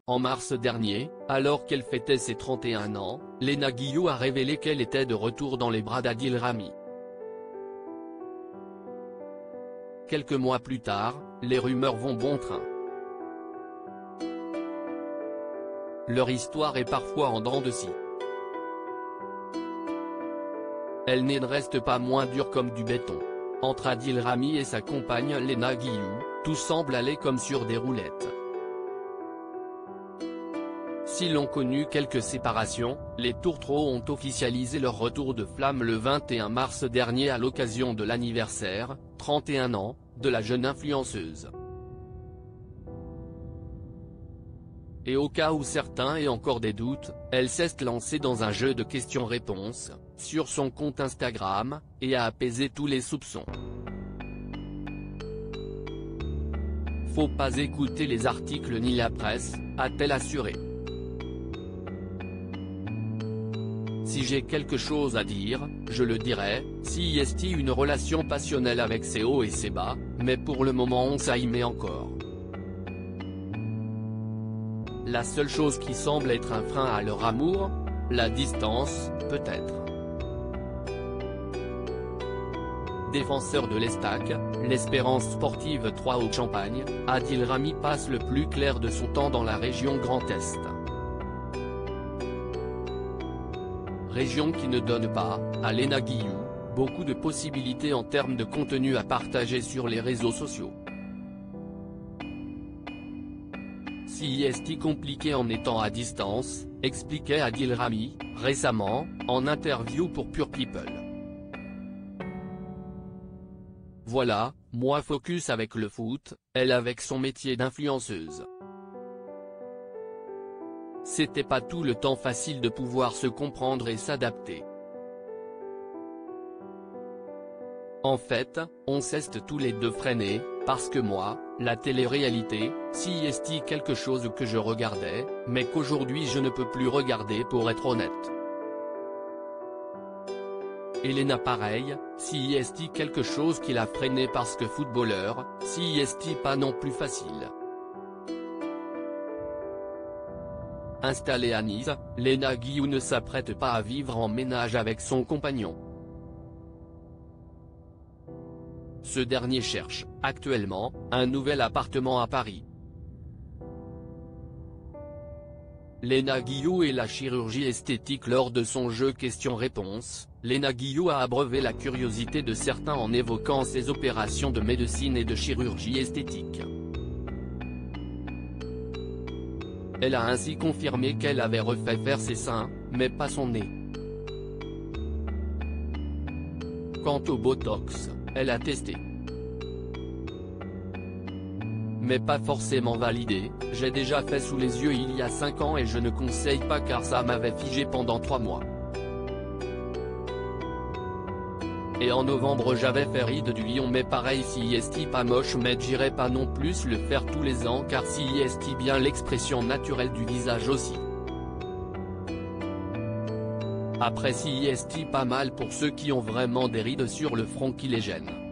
En mars dernier, alors qu'elle fêtait ses 31 ans, Léna Guillou a révélé qu'elle était de retour dans les bras d'Adil Rami. Quelques mois plus tard, les rumeurs vont bon train. Leur histoire est parfois en dents de scie. Elle ne reste pas moins dure comme du béton. Entre Adil Rami et sa compagne Léna Guillou, tout semble aller comme sur des roulettes. Si l'on connu quelques séparations, les tourtereaux ont officialisé leur retour de flamme le 21 mars dernier à l'occasion de l'anniversaire, 31 ans, de la jeune influenceuse. Et au cas où certains aient encore des doutes, elle s'est lancée dans un jeu de questions-réponses, sur son compte Instagram, et a apaisé tous les soupçons. Faut pas écouter les articles ni la presse, a-t-elle assuré. Si j'ai quelque chose à dire, je le dirai, si est une relation passionnelle avec ses hauts et ses bas, mais pour le moment on s'y met encore. La seule chose qui semble être un frein à leur amour, la distance, peut-être. Défenseur de l'Estac, l'Espérance sportive 3 au Champagne, Adil Rami passe le plus clair de son temps dans la région Grand Est. Région qui ne donne pas, à Léna Guillou, beaucoup de possibilités en termes de contenu à partager sur les réseaux sociaux. Si est compliqué en étant à distance, expliquait Adil Rami, récemment, en interview pour Pure People. Voilà, moi focus avec le foot, elle avec son métier d'influenceuse. C'était pas tout le temps facile de pouvoir se comprendre et s'adapter. En fait, on s'est tous les deux freinés, parce que moi, la télé-réalité, si est quelque chose que je regardais, mais qu'aujourd'hui je ne peux plus regarder pour être honnête. Léna pareil, si est quelque chose qui l'a freiné parce que footballeur, si est pas non plus facile. Installée à Nice, Léna Guillou ne s'apprête pas à vivre en ménage avec son compagnon. Ce dernier cherche, actuellement, un nouvel appartement à Paris. Léna Guillou et la chirurgie esthétique. Lors de son jeu questions-réponses, Léna Guillou a abreuvé la curiosité de certains en évoquant ses opérations de médecine et de chirurgie esthétique. Elle a ainsi confirmé qu'elle avait refait faire ses seins, mais pas son nez. Quant au Botox, elle a testé. Mais pas forcément validé, j'ai déjà fait sous les yeux il y a 5 ans et je ne conseille pas car ça m'avait figé pendant 3 mois. Et en novembre j'avais fait ride du lion mais pareil si est pas moche mais j'irai pas non plus le faire tous les ans car si est bien l'expression naturelle du visage aussi. Après si est pas mal pour ceux qui ont vraiment des rides sur le front qui les gênent.